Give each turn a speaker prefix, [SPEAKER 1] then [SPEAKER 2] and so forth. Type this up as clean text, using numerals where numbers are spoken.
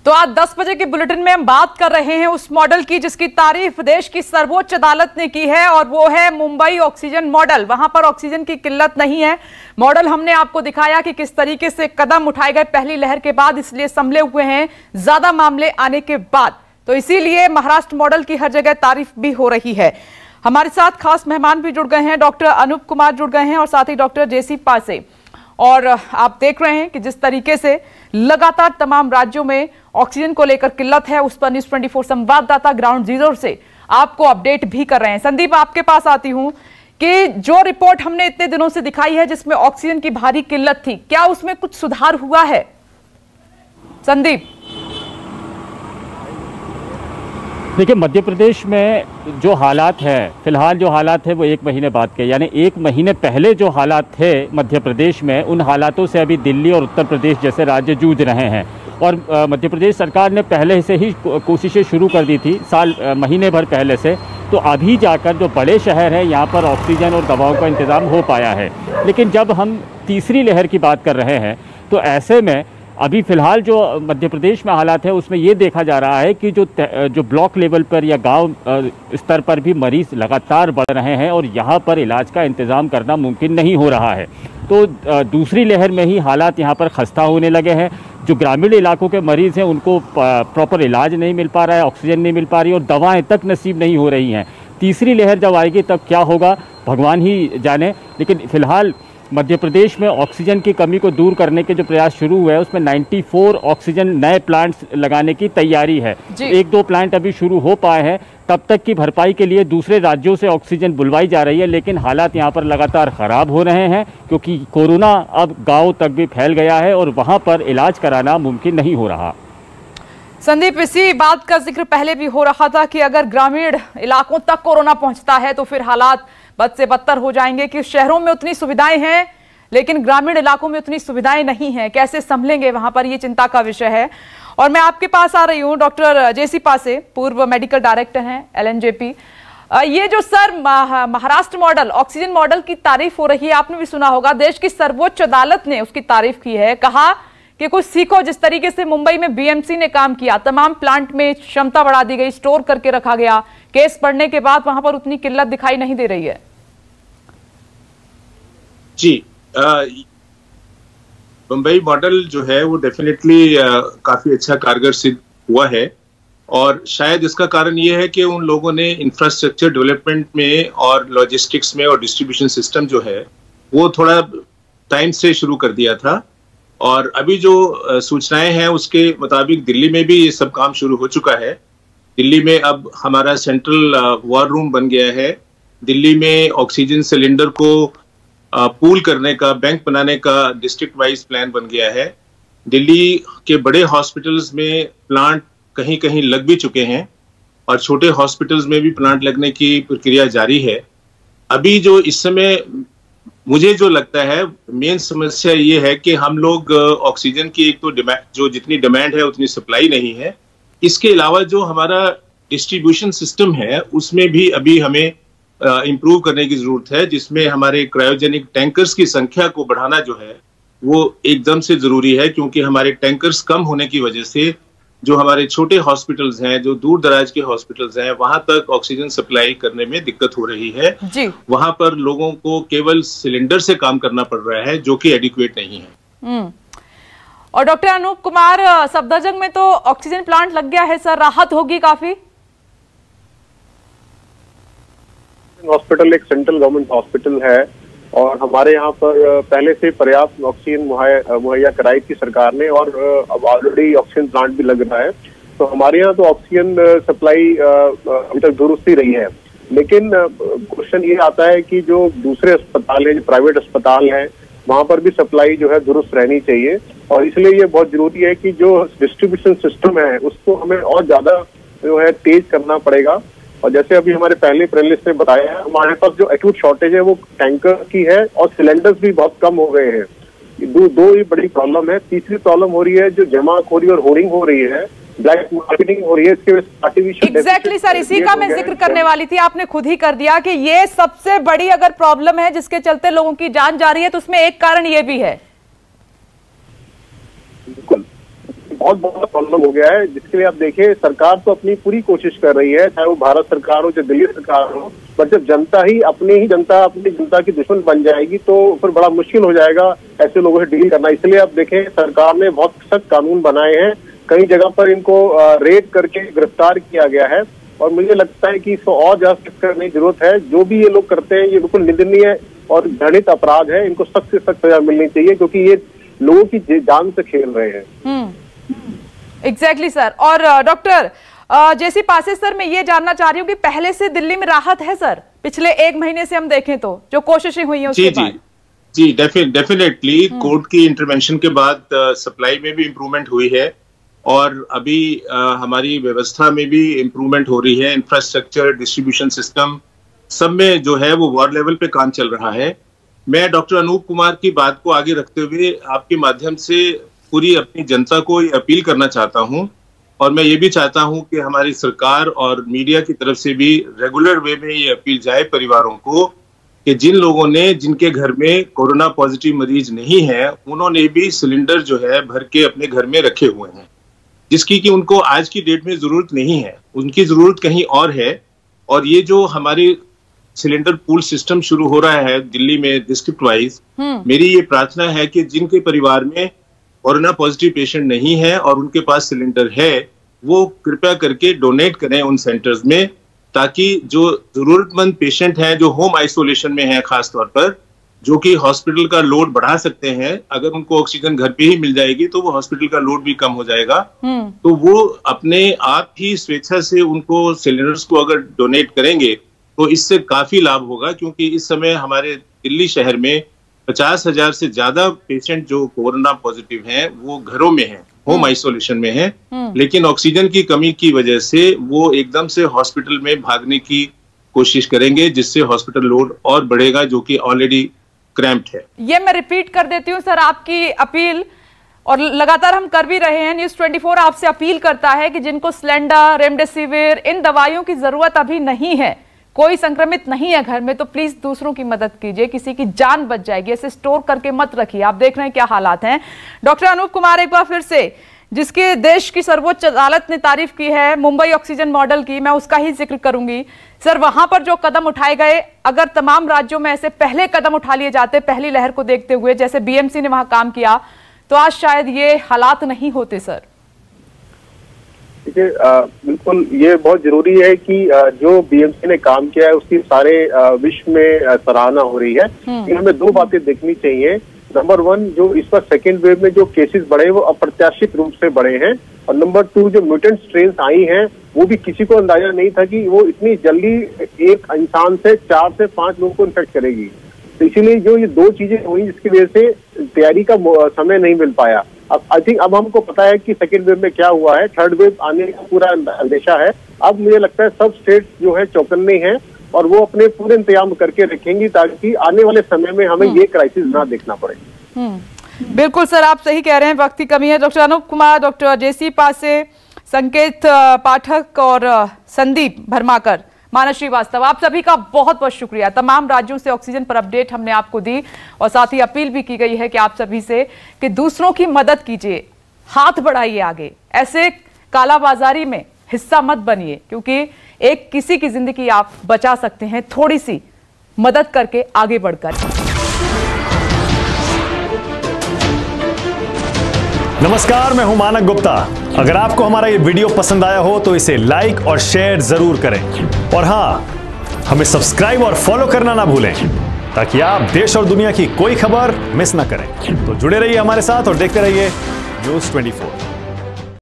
[SPEAKER 1] तो आज 10 बजे के बुलेटिन में हम बात कर रहे हैं उस मॉडल की जिसकी तारीफ देश की सर्वोच्च अदालत ने की है और वो है मुंबई ऑक्सीजन मॉडल। वहां पर ऑक्सीजन की किल्लत नहीं है। मॉडल हमने आपको दिखाया कि किस तरीके से कदम उठाए गए पहली लहर के बाद, इसलिए संभले हुए हैं ज्यादा मामले आने के बाद। तो इसीलिए महाराष्ट्र मॉडल की हर जगह तारीफ भी हो रही है। हमारे साथ खास मेहमान भी जुड़ गए हैं, डॉक्टर अनूप कुमार जुड़ गए हैं और साथ ही डॉक्टर जेसी पासे। और आप देख रहे हैं कि जिस तरीके से लगातार तमाम राज्यों में ऑक्सीजन को लेकर किल्लत है, उस पर न्यूज़ 24 संवाददाता ग्राउंड जीरो से आपको अपडेट भी कर रहे हैं। संदीप, आपके पास आती हूं कि जो रिपोर्ट हमने इतने दिनों से दिखाई है जिसमें ऑक्सीजन की भारी किल्लत थी, क्या उसमें कुछ सुधार हुआ है? संदीप,
[SPEAKER 2] देखिए, मध्य प्रदेश में जो हालात हैं, फिलहाल जो हालात है वो 1 महीने बाद के, यानी 1 महीने पहले जो हालात थे मध्य प्रदेश में, उन हालातों से अभी दिल्ली और उत्तर प्रदेश जैसे राज्य जूझ रहे हैं। और मध्य प्रदेश सरकार ने पहले से ही कोशिशें शुरू कर दी थी, महीने भर पहले से। तो अभी जाकर जो बड़े शहर हैं यहाँ पर ऑक्सीजन और दवाओं का इंतज़ाम हो पाया है। लेकिन जब हम तीसरी लहर की बात कर रहे हैं तो ऐसे में अभी फ़िलहाल जो मध्य प्रदेश में हालात है उसमें ये देखा जा रहा है कि जो ब्लॉक लेवल पर या गांव स्तर पर भी मरीज़ लगातार बढ़ रहे हैं और यहाँ पर इलाज का इंतज़ाम करना मुमकिन नहीं हो रहा है। तो दूसरी लहर में ही हालात यहाँ पर खस्ता होने लगे हैं। जो ग्रामीण इलाकों के मरीज़ हैं उनको प्रॉपर इलाज नहीं मिल पा रहा है, ऑक्सीजन नहीं मिल पा रही और दवाएँ तक नसीब नहीं हो रही हैं। तीसरी लहर जब आएगी तब क्या होगा भगवान ही जाने। लेकिन फ़िलहाल मध्य प्रदेश में ऑक्सीजन की कमी को दूर करने के जो प्रयास शुरू हुए हैं उसमें 94 ऑक्सीजन नए प्लांट्स लगाने की तैयारी है। 1-2 प्लांट अभी शुरू हो पाए हैं। तब तक की भरपाई के लिए दूसरे राज्यों से ऑक्सीजन बुलवाई जा रही है। लेकिन हालात यहाँ पर लगातार ख़राब हो रहे हैं क्योंकि कोरोना अब गाँव तक भी फैल गया है और वहाँ पर इलाज कराना मुमकिन नहीं हो रहा।
[SPEAKER 1] संदीप, इसी बात का जिक्र पहले भी हो रहा था कि अगर ग्रामीण इलाकों तक कोरोना पहुंचता है तो फिर हालात बद से बदतर हो जाएंगे कि शहरों में उतनी सुविधाएं हैं लेकिन ग्रामीण इलाकों में उतनी सुविधाएं नहीं हैं। कैसे संभलेंगे वहां पर, ये चिंता का विषय है। और मैं आपके पास आ रही हूं डॉक्टर जेसी पासे, पूर्व मेडिकल डायरेक्टर हैं LNJP। ये जो sir Maharashtra model, oxygen model की तारीफ हो रही है, आपने भी सुना होगा, देश की सर्वोच्च अदालत ने उसकी तारीफ की है। कहा कि कुछ सीखो, जिस तरीके से मुंबई में BMC ने काम किया, तमाम प्लांट में क्षमता बढ़ा दी गई, स्टोर करके रखा गया। केस बढ़ने के बाद वहां पर उतनी किल्लत दिखाई नहीं दे रही है।
[SPEAKER 3] जी, मुंबई मॉडल जो है वो डेफिनेटली काफी अच्छा कारगर सिद्ध हुआ है। और शायद इसका कारण ये है कि उन लोगों ने इंफ्रास्ट्रक्चर डेवलपमेंट में और लॉजिस्टिक्स में और डिस्ट्रीब्यूशन सिस्टम जो है वो थोड़ा टाइम से शुरू कर दिया था। और अभी जो सूचनाएं हैं उसके मुताबिक दिल्ली में भी ये सब काम शुरू हो चुका है। दिल्ली में अब हमारा सेंट्रल वॉर रूम बन गया है। दिल्ली में ऑक्सीजन सिलेंडर को पूल करने का, बैंक बनाने का डिस्ट्रिक्ट वाइज प्लान बन गया है। दिल्ली के बड़े हॉस्पिटल्स में प्लांट कहीं कहीं लग भी चुके हैं और छोटे हॉस्पिटल्स में भी प्लांट लगने की प्रक्रिया जारी है। अभी जो इस समय मुझे जो लगता है मेन समस्या ये है कि हम लोग ऑक्सीजन की एक तो जो जितनी डिमांड है उतनी सप्लाई नहीं है। इसके अलावा जो हमारा डिस्ट्रीब्यूशन सिस्टम है उसमें भी अभी हमें इम्प्रूव करने की जरूरत है, जिसमें हमारे क्रायोजेनिक टैंकर्स की संख्या को बढ़ाना जो है वो एकदम से जरूरी है। क्योंकि हमारे टैंकर्स कम होने की वजह से जो हमारे छोटे हॉस्पिटल्स हैं, जो दूर दराज के हॉस्पिटल्स हैं, वहां तक ऑक्सीजन सप्लाई करने में दिक्कत हो रही है जी। वहां पर लोगों को केवल सिलेंडर से काम करना पड़ रहा है जो कि एडिक्वेट नहीं है।
[SPEAKER 1] और डॉक्टर अनूप कुमार, सफदरजंग में तो ऑक्सीजन प्लांट लग गया है सर, राहत होगी काफी?
[SPEAKER 4] हॉस्पिटल एक सेंट्रल गवर्नमेंट हॉस्पिटल है और हमारे यहाँ पर पहले से पर्याप्त ऑक्सीजन मुहैया कराई थी सरकार ने और अब ऑलरेडी ऑक्सीजन प्लांट भी लग रहा है। तो हमारे यहाँ तो ऑक्सीजन सप्लाई अभी तक दुरुस्त ही रही है। लेकिन क्वेश्चन ये आता है कि जो दूसरे अस्पताल हैं, जो प्राइवेट अस्पताल हैं, वहां पर भी सप्लाई जो है दुरुस्त रहनी चाहिए। और इसलिए ये बहुत जरूरी है कि जो डिस्ट्रीब्यूशन सिस्टम है उसको हमें और ज्यादा जो है तेज करना पड़ेगा। और जैसे अभी हमारे पहले पैनलिस्ट ने बताया, हमारे पास जो एक्यूट शॉर्टेज है वो टैंकर की है और सिलेंडर्स भी बहुत कम हो गए हैं। दो ही बड़ी प्रॉब्लम है। तीसरी प्रॉब्लम हो रही है जो जमाखोरी और होर्डिंग हो रही है, ब्लैक मार्केटिंग हो रही है, इसके आर्टिफिशियल
[SPEAKER 1] एग्जैक्टली सर, इसी का मैं जिक्र करने वाली थी। आपने खुद ही कर दिया कि ये सबसे बड़ी अगर प्रॉब्लम है जिसके चलते लोगों की जान जा रही है तो उसमें एक कारण ये भी है।
[SPEAKER 4] बिल्कुल बहुत बड़ा प्रॉब्लम हो गया है, जिसके लिए आप देखिए सरकार तो अपनी पूरी कोशिश कर रही है, चाहे वो भारत सरकार हो चाहे दिल्ली सरकार हो, पर जब जनता ही अपनी जनता की दुश्मन बन जाएगी तो फिर बड़ा मुश्किल हो जाएगा ऐसे लोगों से डील करना। इसलिए आप देखें सरकार ने बहुत सख्त कानून बनाए हैं, कई जगह पर इनको रेड करके गिरफ्तार किया गया है और मुझे लगता है कि इसको और ज्यादा सख्त करने की जरूरत है। जो भी ये लोग करते हैं ये बिल्कुल निंदनीय और घृणित अपराध है, इनको सख्त से सख्त सजा मिलनी चाहिए क्योंकि ये लोगों की जान से खेल रहे हैं।
[SPEAKER 1] Exactly sir. और डॉक्टर जेसी पासे सर, मैं ये जानना चाह रही हूँ कि पहले से दिल्ली में राहत है सर? पिछले 1 महीने से हम देखें तो जो कोशिशें हुई हैं उसके बाद।
[SPEAKER 3] जी डेफिनेटली कोर्ट की इंटरवेंशन के बाद सप्लाई में भी इम्प्रूवमेंट हुई है और अभी हमारी व्यवस्था में भी इम्प्रूवमेंट हो रही है। इंफ्रास्ट्रक्चर, डिस्ट्रीब्यूशन सिस्टम, सब में जो है वो वार्ड लेवल पे काम चल रहा है। मैं डॉक्टर अनूप कुमार की बात को आगे रखते हुए आपके माध्यम से पूरी अपनी जनता को ये अपील करना चाहता हूं और मैं ये भी चाहता हूं कि हमारी सरकार और मीडिया की तरफ से भी रेगुलर वे में ये अपील जाए परिवारों को कि जिन लोगों ने, जिनके घर में कोरोना पॉजिटिव मरीज नहीं है, उन्होंने भी सिलेंडर जो है भर के अपने घर में रखे हुए हैं, जिसकी कि उनको आज की डेट में जरूरत नहीं है, उनकी जरूरत कहीं और है। और ये जो हमारी सिलेंडर पूल सिस्टम शुरू हो रहा है दिल्ली में डिस्ट्रिक्ट वाइज, मेरी ये प्रार्थना है कि जिनके परिवार में कोरोना पॉजिटिव पेशेंट नहीं है और उनके पास सिलेंडर है, वो कृपया करके डोनेट करें उन सेंटर्स में, ताकि जो जरूरतमंद पेशेंट हैं जो होम आइसोलेशन में हैं, खास तौर पर जो कि हॉस्पिटल का लोड बढ़ा सकते हैं, अगर उनको ऑक्सीजन घर पे ही मिल जाएगी तो वो हॉस्पिटल का लोड भी कम हो जाएगा। तो वो अपने आप ही स्वेच्छा से उनको सिलेंडर्स को अगर डोनेट करेंगे तो इससे काफी लाभ होगा, क्योंकि इस समय हमारे दिल्ली शहर में 50,000 से ज्यादा पेशेंट जो कोरोना पॉजिटिव हैं वो घरों में हैं, होम आइसोलेशन में हैं, लेकिन ऑक्सीजन की कमी की वजह से वो एकदम से हॉस्पिटल में भागने की कोशिश करेंगे, जिससे हॉस्पिटल लोड और बढ़ेगा, जो कि ऑलरेडी क्रैम्प्ड है।
[SPEAKER 1] ये मैं रिपीट कर देती हूँ सर आपकी अपील, और लगातार हम कर भी रहे हैं। न्यूज़ 24 आपसे अपील करता है कि जिनको सिलेंडर, रेमडेसिविर, इन दवाइयों की जरूरत अभी नहीं है, कोई संक्रमित नहीं है घर में, तो प्लीज दूसरों की मदद कीजिए, किसी की जान बच जाएगी, ऐसे स्टोर करके मत रखिए। आप देख रहे हैं क्या हालात हैं। डॉक्टर अनूप कुमार, एक बार फिर से, जिसके देश की सर्वोच्च अदालत ने तारीफ की है मुंबई ऑक्सीजन मॉडल की, मैं उसका ही जिक्र करूंगी। सर, वहां पर जो कदम उठाए गए, अगर तमाम राज्यों में ऐसे पहले कदम उठा लिए जाते पहली लहर को देखते हुए, जैसे बीएमसी ने वहां काम किया, तो आज शायद ये हालात नहीं होते। सर
[SPEAKER 4] देखिए, बिल्कुल ये बहुत जरूरी है कि जो बीएमसी ने काम किया है उसकी सारे विश्व में सराहना हो रही है। लेकिन हमें 2 बातें देखनी चाहिए। नंबर 1, जो इस पर सेकेंड वेव में जो केसेस बढ़े वो अप्रत्याशित रूप से बढ़े हैं, और नंबर 2, जो म्यूटेंट स्ट्रेन आई हैं वो भी किसी को अंदाजा नहीं था कि वो इतनी जल्दी एक इंसान से 4 से 5 लोगों को इन्फेक्ट करेगी। तो इसीलिए जो ये 2 चीजें हुई, जिसकी वजह से तैयारी का समय नहीं मिल पाया। अब आई थिंक अब हमको पता है कि सेकेंड वेव में क्या हुआ है, थर्ड वेव आने का पूरा अंदेशा है। अब मुझे लगता है सब स्टेट जो है चौकन्ने हैं और वो अपने पूरे इंतजाम करके रखेंगी, ताकि आने वाले समय में हमें ये क्राइसिस ना देखना पड़े।
[SPEAKER 1] बिल्कुल सर, आप सही कह रहे हैं, वक्त की कमी है। डॉक्टर अनूप कुमार, डॉक्टर जेसी पासे, संकेत पाठक और संदीप भरमाकर, मानस श्रीवास्तव, आप सभी का बहुत बहुत शुक्रिया। तमाम राज्यों से ऑक्सीजन पर अपडेट हमने आपको दी, और साथ ही अपील भी की गई है कि आप सभी से कि दूसरों की मदद कीजिए, हाथ बढ़ाइए आगे, ऐसे कालाबाजारी में हिस्सा मत बनिए, क्योंकि एक किसी की जिंदगी आप बचा सकते हैं थोड़ी सी मदद करके, आगे बढ़कर।
[SPEAKER 5] नमस्कार, मैं हूं मानक गुप्ता। अगर आपको हमारा ये वीडियो पसंद आया हो तो इसे लाइक और शेयर जरूर करें, और हाँ, हमें सब्सक्राइब और फॉलो करना ना भूलें, ताकि आप देश और दुनिया की कोई खबर मिस ना करें। तो जुड़े रहिए हमारे साथ और देखते रहिए न्यूज़ 24।